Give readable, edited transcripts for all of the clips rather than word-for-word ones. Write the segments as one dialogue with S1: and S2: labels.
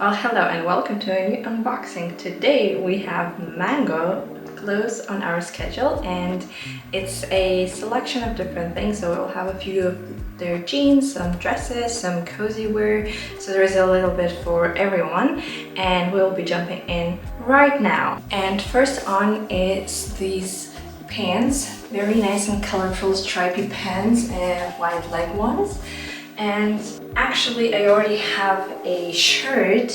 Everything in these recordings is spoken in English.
S1: Well, hello and welcome to a new unboxing. Today we have Mango clothes on our schedule, and it's a selection of different things. So we'll have a few of their jeans, some dresses, some cozy wear. So there's a little bit for everyone, and we'll be jumping in right now. And first on is these pants, very nice and colorful stripy pants and wide leg ones. And actually I already have a shirt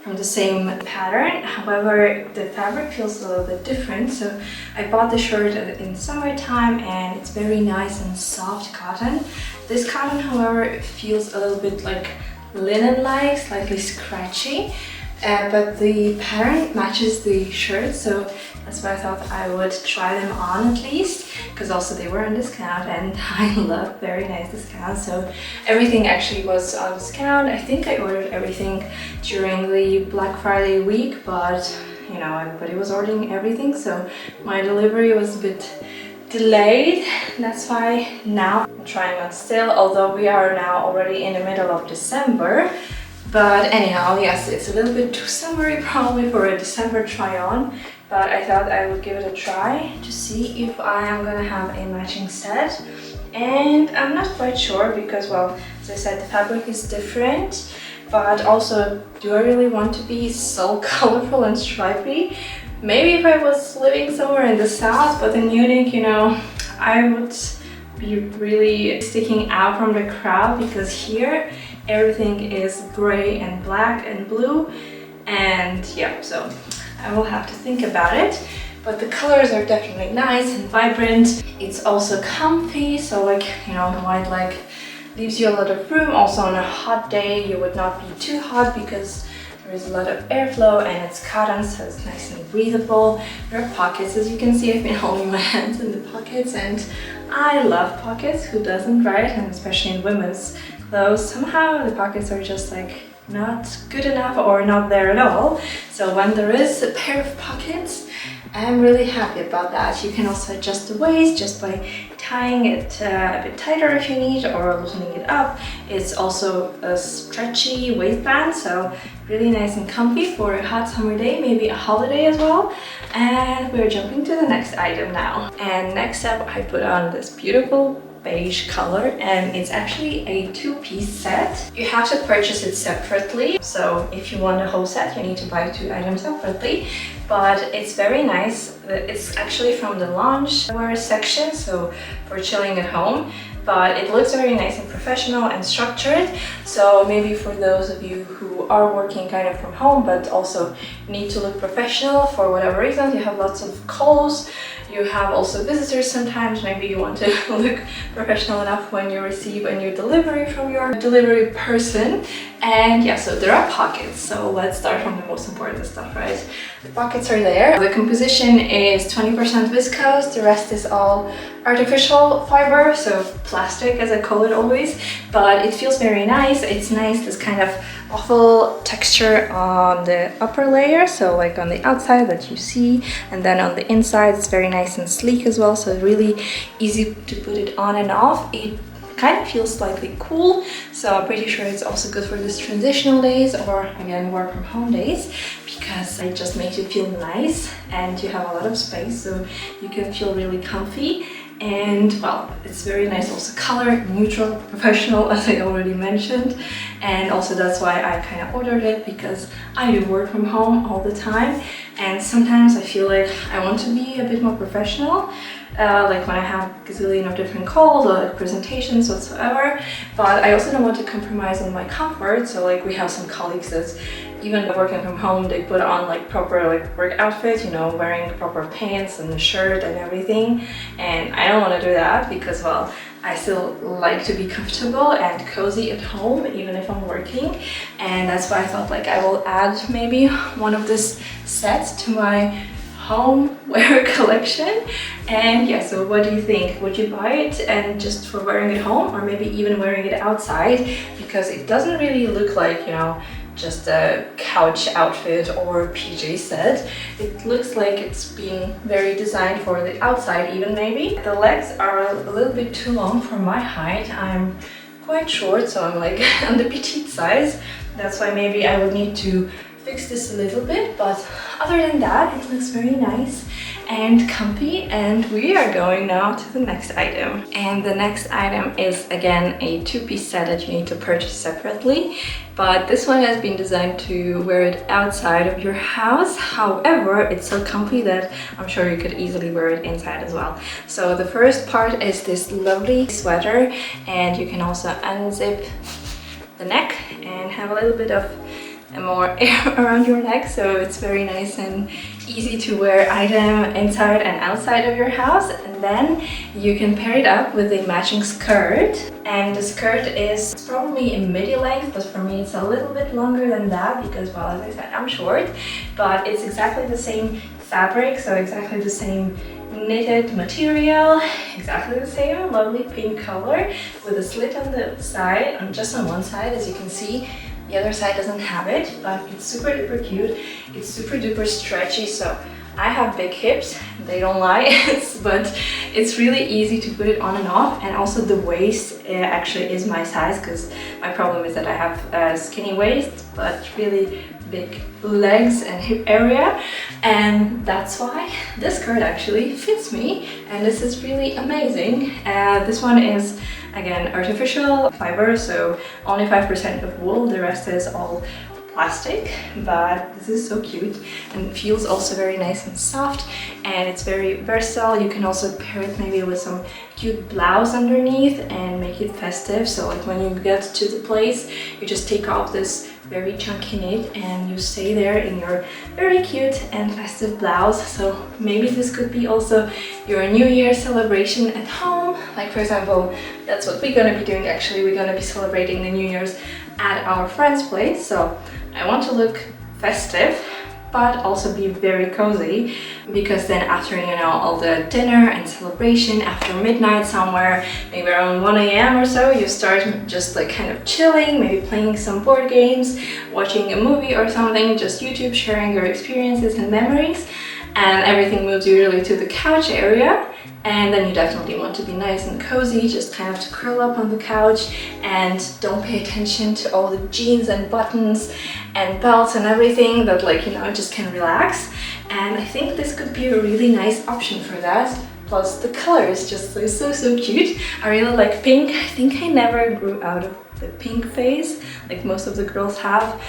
S1: from the same pattern, however the fabric feels a little bit different, so I bought the shirt in summertime and it's very nice and soft cotton. This cotton, however, feels a little bit like linen-like, slightly scratchy, but the pattern matches the shirt, so that's why I thought I would try them on at least, because also they were on discount and I love very nice discounts. So everything actually was on discount. I think I ordered everything during the Black Friday week, but you know, everybody was ordering everything, so my delivery was a bit delayed. That's why now I'm trying on still, although we are now already in the middle of December. But anyhow, yes, it's a little bit too summery probably for a December try on, but I thought I would give it a try to see if I am gonna have a matching set. And I'm not quite sure because, well, as I said, the fabric is different, but also, do I really want to be so colorful and stripy? Maybe if I was living somewhere in the south, but in Munich, you know, I would be really sticking out from the crowd, because here everything is gray and black and blue, and yeah, so I will have to think about it. But the colors are definitely nice and vibrant. It's also comfy, so like, you know, the wide leg leaves you a lot of room. Also on a hot day you would not be too hot because there is a lot of airflow and it's cotton, so it's nice and breathable. There are pockets, as you can see. I've been holding my hands in the pockets, and I love pockets. Who doesn't, right? And especially in women's clothes, somehow the pockets are just like not good enough or not there at all. So when there is a pair of pockets, I'm really happy about that. You can also adjust the waist just by tying it a bit tighter if you need, or loosening it up. It's also a stretchy waistband, so really nice and comfy for a hot summer day, maybe a holiday as well. And we're jumping to the next item now. And next up I put on this beautiful beige color, and it's actually a two-piece set. You have to purchase it separately, so if you want a whole set you need to buy 2 items separately, but it's very nice. It's actually from the loungewear section, so for chilling at home, but it looks very nice and professional and structured. So maybe for those of you who are working kind of from home but also need to look professional for whatever reason, you have lots of calls, you have also visitors sometimes, maybe you want to look professional enough when you receive a new delivery from your delivery person. And yeah, so there are pockets, so let's start from the most important stuff, right? The pockets are there. The composition is 20% viscose, the rest is all artificial fiber, so plastic as I call it always, but it feels very nice. It's nice, this kind of waffle texture on the upper layer, so like on the outside that you see, and then on the inside it's very nice and sleek as well, so really easy to put it on and off. It kind of feels slightly cool, so I'm pretty sure it's also good for these transitional days, or again work from home days, because it just makes you feel nice and you have a lot of space, so you can feel really comfy. And well, it's very nice, also color neutral, professional, as I already mentioned, and also that's why I kind of ordered it, because I do work from home all the time, and sometimes I feel like I want to be a bit more professional, like when I have a gazillion of different calls or like presentations whatsoever, but I also don't want to compromise on my comfort. So like we have some colleagues that even working from home, they put on like proper like work outfit, you know, wearing proper pants and a shirt and everything, and I don't want to do that because, well, I still like to be comfortable and cozy at home even if I'm working, and that's why I thought like I will add maybe one of these sets to my home wear collection. And yeah, so what do you think? Would you buy it and just for wearing it home, or maybe even wearing it outside? Because it doesn't really look like, you know, just a couch outfit or PJ set. It looks like it's been very designed for the outside even maybe. The legs are a little bit too long for my height. I'm quite short, so I'm like on the petite size, That's why maybe I would need to fix this a little bit, but other than that, it looks very nice and comfy. And we are going now to the next item. And the next item is again a two-piece set that you need to purchase separately, but this one has been designed to wear it outside of your house. However, it's so comfy that I'm sure you could easily wear it inside as well. So the first part is this lovely sweater, and you can also unzip the neck and have a little bit of more air around your neck, so it's very nice and easy to wear item inside and outside of your house. And then you can pair it up with a matching skirt, and the skirt is probably a midi length, but for me it's a little bit longer than that because, well, as I said, I'm short, but it's exactly the same fabric, so exactly the same knitted material, exactly the same lovely pink color with a slit on the side, just on one side, as you can see. The other side doesn't have it, but it's super duper cute. It's super duper stretchy, so I have big hips, they don't lie, but it's really easy to put it on and off. And also the waist actually is my size, because my problem is that I have a skinny waist, but really big legs and hip area, and that's why this skirt actually fits me, and this is really amazing. This one is again artificial fiber, so only 5% of wool, the rest is all plastic, but this is so cute and feels also very nice and soft, and it's very versatile. You can also pair it maybe with some cute blouse underneath and make it festive, so like when you get to the place, you just take off this very chunky knit and you stay there in your very cute and festive blouse. So maybe this could be also your New Year celebration at home. Like for example, that's what we're gonna be doing actually. We're gonna be celebrating the New Year's at our friend's place, so I want to look festive but also be very cozy, because then after, you know, all the dinner and celebration, after midnight somewhere, maybe around 1 AM or so, you start just like kind of chilling, maybe playing some board games, watching a movie or something, just YouTube, sharing your experiences and memories, and everything moves usually to the couch area. And then you definitely want to be nice and cozy, just kind of to curl up on the couch and don't pay attention to all the jeans and buttons and belts and everything, that, like, you know, just can relax. And I think this could be a really nice option for that. Plus the color is just so cute. I really like pink. I think I never grew out of the pink phase like most of the girls have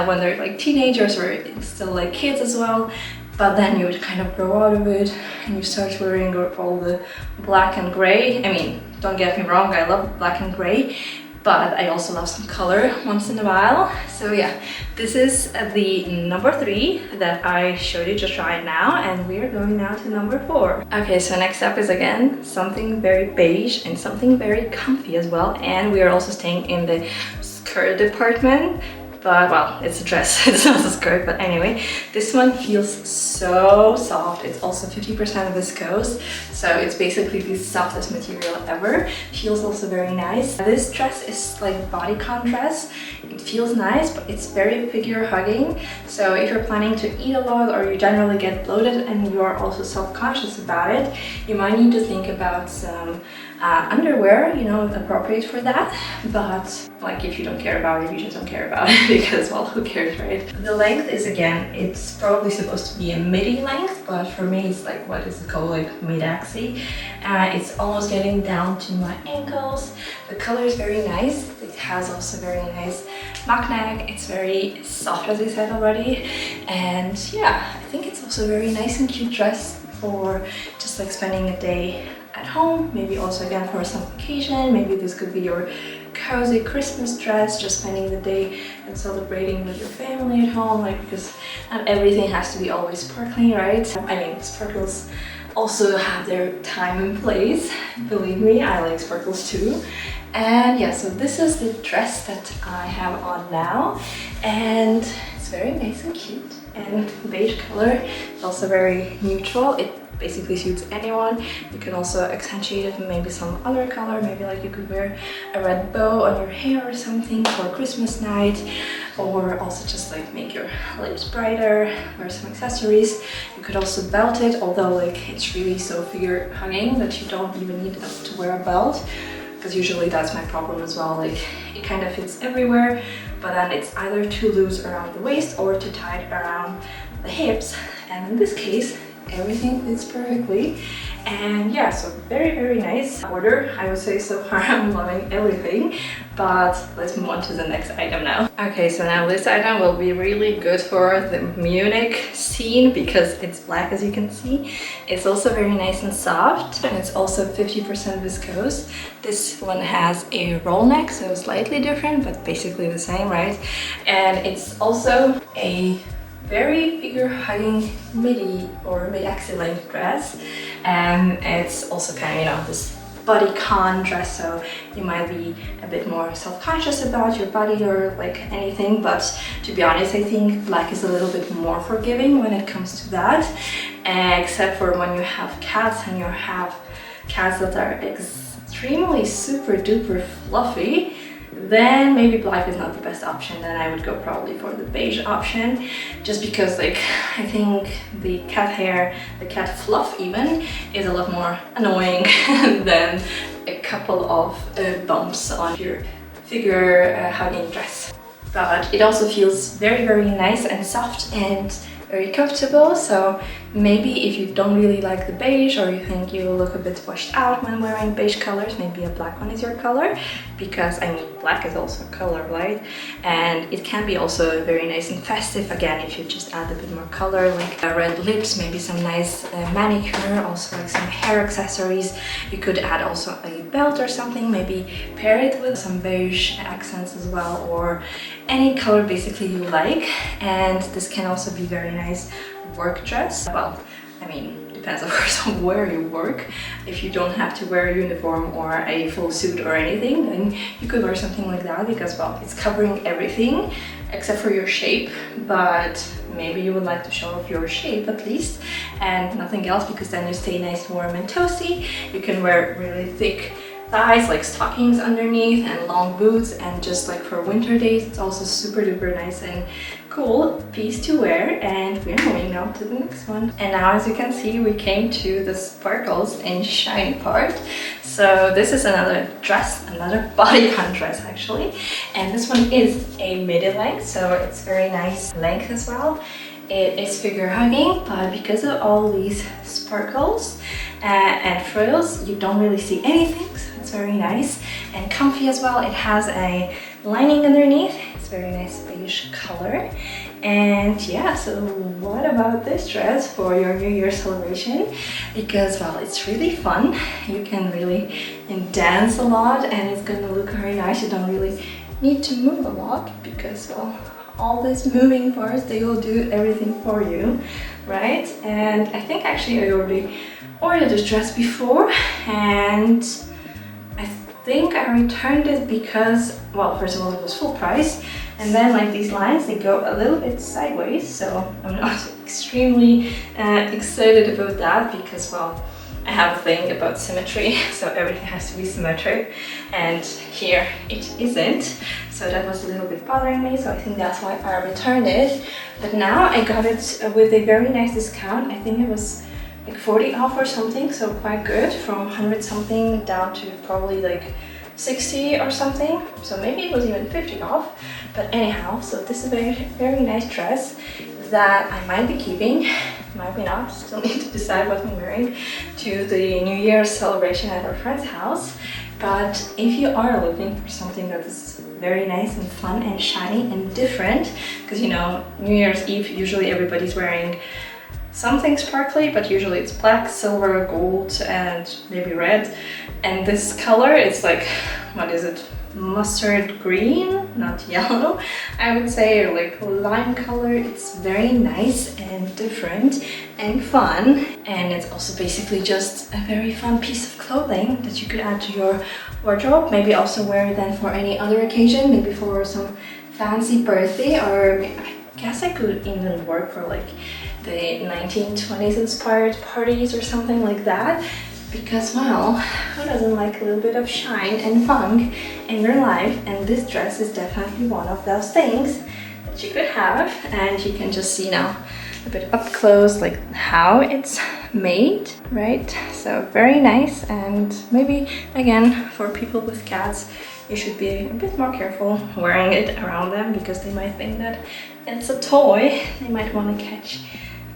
S1: when they're like teenagers or still like kids as well. But then you would kind of grow out of it and you start wearing all the black and gray. I mean, don't get me wrong, I love black and gray, but I also love some color once in a while. So yeah, this is the number 3 that I showed you just right now, and we are going now to number 4. Okay, so next up is again something very beige and something very comfy as well, and we are also staying in the skirt department. But, well, it's a dress, it's not a skirt, but anyway, this one feels so soft. It's also 50% of viscose, so it's basically the softest material ever. Feels also very nice. This dress is like bodycon dress. It feels nice, but it's very figure hugging. So if you're planning to eat a lot or you generally get bloated and you are also self-conscious about it, you might need to think about some underwear, you know, appropriate for that. But like, if you don't care about it, you just don't care about it, because, well, who cares, right? The length is, again, it's probably supposed to be a midi length, but for me it's like, what is it called, like mid-axi. It's almost getting down to my ankles. The color is very nice. It has also very nice mock neck. It's very soft, as I said already, and yeah, I think it's also a very nice and cute dress for just like spending a day at home, maybe also again for some occasion. Maybe this could be your cozy Christmas dress, just spending the day and celebrating with your family at home, like, because not everything has to be always sparkling, right? I mean, sparkles also have their time and place. Believe me, I like sparkles too. And yeah, so this is the dress that I have on now, and it's very nice and cute, and beige color. It's also very neutral. It basically suits anyone. You can also accentuate it with maybe some other color. Maybe like you could wear a red bow on your hair or something for Christmas night, or also just like make your lips brighter, wear some accessories. You could also belt it, although like it's really so figure hugging that you don't even need to wear a belt, because usually that's my problem as well. Like, it kind of fits everywhere, but then it's either too loose around the waist or too tight around the hips. And in this case, everything fits perfectly. And yeah, so very nice order, I would say. So far I'm loving everything, but let's move on to the next item now. Okay, so now this item will be really good for the Munich scene because it's black, as you can see. It's also very nice and soft, and it's also 50% viscose. This one has a roll neck, so slightly different, but basically the same, right? And it's also a very figure-hugging midi or mid-axi length dress, and it's also kind of, you know, this bodycon dress, so you might be a bit more self-conscious about your body or like anything, but to be honest, I think black is a little bit more forgiving when it comes to that, except for when you have cats and you have cats that are extremely super duper fluffy. Then maybe black is not the best option. Then I would go probably for the beige option, just because like I think the cat hair, the cat fluff even, is a lot more annoying than a couple of bumps on your figure hugging dress. But it also feels very nice and soft and very comfortable. So maybe if you don't really like the beige, or you think you look a bit washed out when wearing beige colors, maybe a black one is your color, because I mean black is also a color, right? And it can be also very nice and festive again if you just add a bit more color, like red lips, maybe some nice manicure, also like some hair accessories. You could add also a belt or something, maybe pair it with some beige accents as well, or any color basically you like. And this can also be very nice work dress. Well, I mean, depends of course on where you work. If you don't have to wear a uniform or a full suit or anything, then you could wear something like that, because well, it's covering everything except for your shape, but maybe you would like to show off your shape at least, and nothing else, because then you stay nice, warm and toasty. You can wear really thick thighs, like stockings underneath, and long boots, and just like for winter days, it's also super duper nice and cool piece to wear. And we're moving on to the next one. And now, as you can see, we came to the sparkles and shiny part. So this is another dress, another bodycon dress actually, and this one is a midi length, so it's very nice length as well. It is figure hugging, but because of all these sparkles and frills, you don't really see anything, so it's very nice and comfy as well. It has a lining underneath. It's very nice beige color. And yeah, so what about this dress for your New Year celebration? Because well, it's really fun. You can really dance a lot, and it's gonna look very nice. You don't really need to move a lot, because well, all these moving parts, they will do everything for you, right? And I think actually I already ordered this dress before, and I think I returned it because, well, first of all, it was full price, and then like these lines, they go a little bit sideways, so I'm not extremely excited about that, because well, I have a thing about symmetry, so everything has to be symmetric, and here it isn't. So that was a little bit bothering me, so I think that's why I returned it. But now I got it with a very nice discount. I think it was like 40 off or something, so quite good, from 100 something down to probably like 60 or something. So maybe it was even 50 off. But anyhow, so this is a very nice dress that I might be keeping, might be not, still need to decide what I'm wearing to the New Year's celebration at our friend's house. But if you are looking for something that is very nice and fun and shiny and different, because you know, New Year's Eve, usually everybody's wearing something sparkly, but usually it's black, silver, gold, and maybe red. And this color, it's like, what is it? Mustard green, not yellow, I would say, or like lime color. It's very nice and different and fun, and it's also basically just a very fun piece of clothing that you could add to your wardrobe. Maybe also wear it then for any other occasion, maybe for some fancy birthday, or I guess I could even work for like the 1920s inspired parties or something like that. Because, well, who doesn't like a little bit of shine and funk in your life? And this dress is definitely one of those things that you could have. And you can just see now a bit up close like how it's made, right? So very nice, and maybe again for people with cats, you should be a bit more careful wearing it around them because they might think that it's a toy. They might want to catch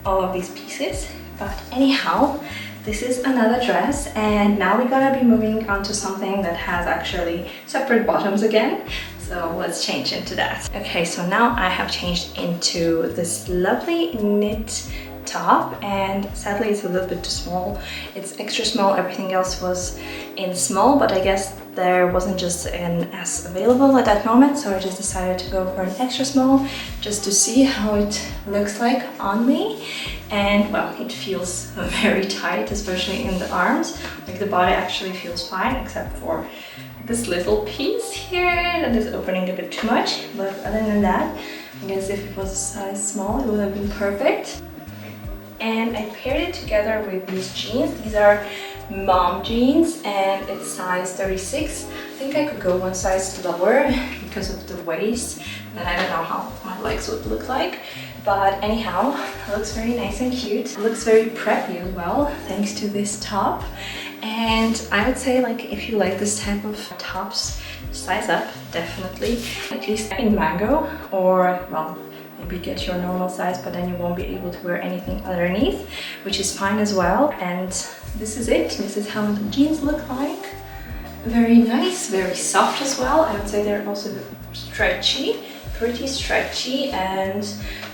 S1: all of these pieces. But anyhow, this is another dress, and now we're gonna be moving on to something that has actually separate bottoms again. So let's change into that. Okay, so now I have changed into this lovely knit top, and sadly it's a little bit too small. It's extra small. Everything else was in small, but I guess there wasn't just an S available at that moment, so I just decided to go for an extra small just to see how it looks like on me. And well, it feels very tight, especially in the arms. Like the body actually feels fine except for this little piece here that is opening a bit too much. But other than that, I guess if it was a size small, it would have been perfect. And I paired it together with these jeans. These are mom jeans and it's size 36. I think I could go one size lower because of the waist, and I don't know how my legs would look like. But anyhow, it looks very nice and cute. It looks very preppy as well, thanks to this top. And I would say, like, if you like this type of tops, size up, definitely. At least in mango, or well, maybe get your normal size, but then you won't be able to wear anything underneath, which is fine as well. And this is it. This is how the jeans look like. Very nice, very soft as well. I would say they're also stretchy, pretty stretchy, and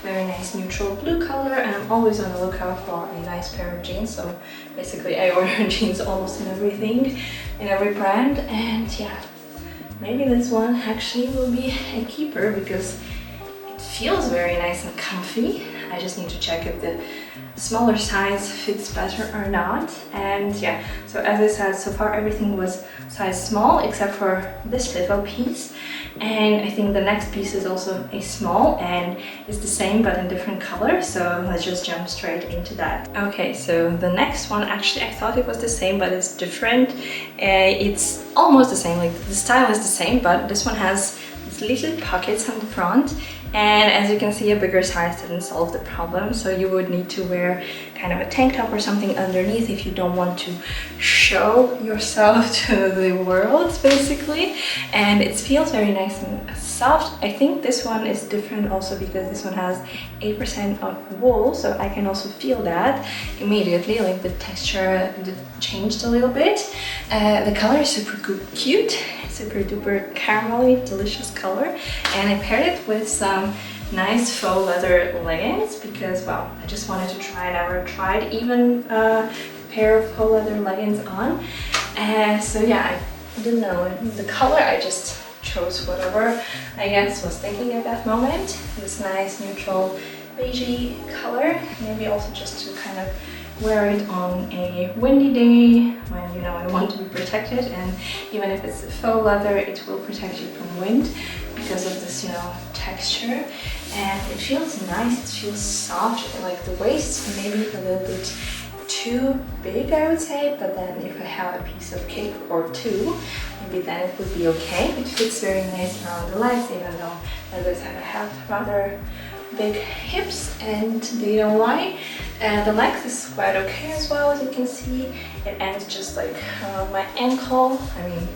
S1: very nice neutral blue color. And I'm always on the lookout for a nice pair of jeans, so basically I order jeans almost in everything, in every brand. And yeah, maybe this one actually will be a keeper because it feels very nice and comfy. I just need to check if the smaller size fits better or not. And yeah, so as I said, so far everything was size small except for this little piece. And I think the next piece is also a small and it's the same but in different colors. So let's just jump straight into that. Okay, so the next one, actually I thought it was the same but it's different. It's almost the same, like the style is the same, but this one has these little pockets on the front. And as you can see, a bigger size didn't solve the problem, so you would need to wear kind of a tank top or something underneath if you don't want to show yourself to the world, basically. And it feels very nice and soft. I think this one is different also because this one has 8% of wool, so I can also feel that immediately, like the texture changed a little bit. The color is super cute. Super duper caramelly, delicious color, and I paired it with some nice faux leather leggings because, well, I just wanted to try it. I never tried even a pair of faux leather leggings on, so yeah, I didn't know the color. I just chose whatever I guess was thinking at that moment. This nice neutral beigey color, maybe also just to kind of wear it on a windy day when, you know, I want to be protected, and even if it's faux leather, it will protect you from wind because of this, you know, texture. And it feels nice, it feels soft, like the waist maybe a little bit too big, I would say, but then if I have a piece of cake or two, maybe then it would be okay. It fits very nice around the legs, even though, as I said, I have rather big hips and they don't lie. The length is quite okay as well, as you can see. It ends just like my ankle. I mean,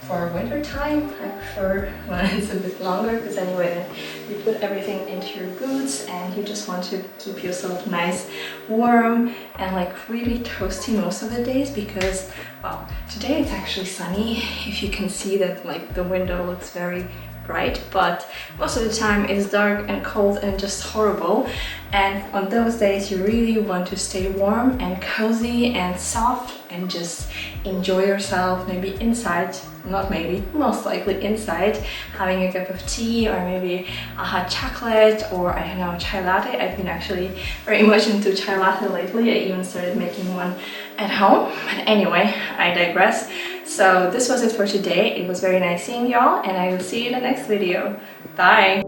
S1: for winter time, I prefer when it's a bit longer because anyway, then you put everything into your boots and you just want to keep yourself nice, warm, and like really toasty most of the days because, well, today it's actually sunny. If you can see that, like the window looks very bright, but most of the time it's dark and cold and just horrible. And on those days you really want to stay warm and cozy and soft and just enjoy yourself, maybe inside, not maybe, most likely inside, having a cup of tea or maybe a hot chocolate or, I don't know, chai latte. I've been actually very much into chai latte lately. I even started making one at home. But anyway, I digress. So this was it for today. It was very nice seeing y'all, and I will see you in the next video. Bye!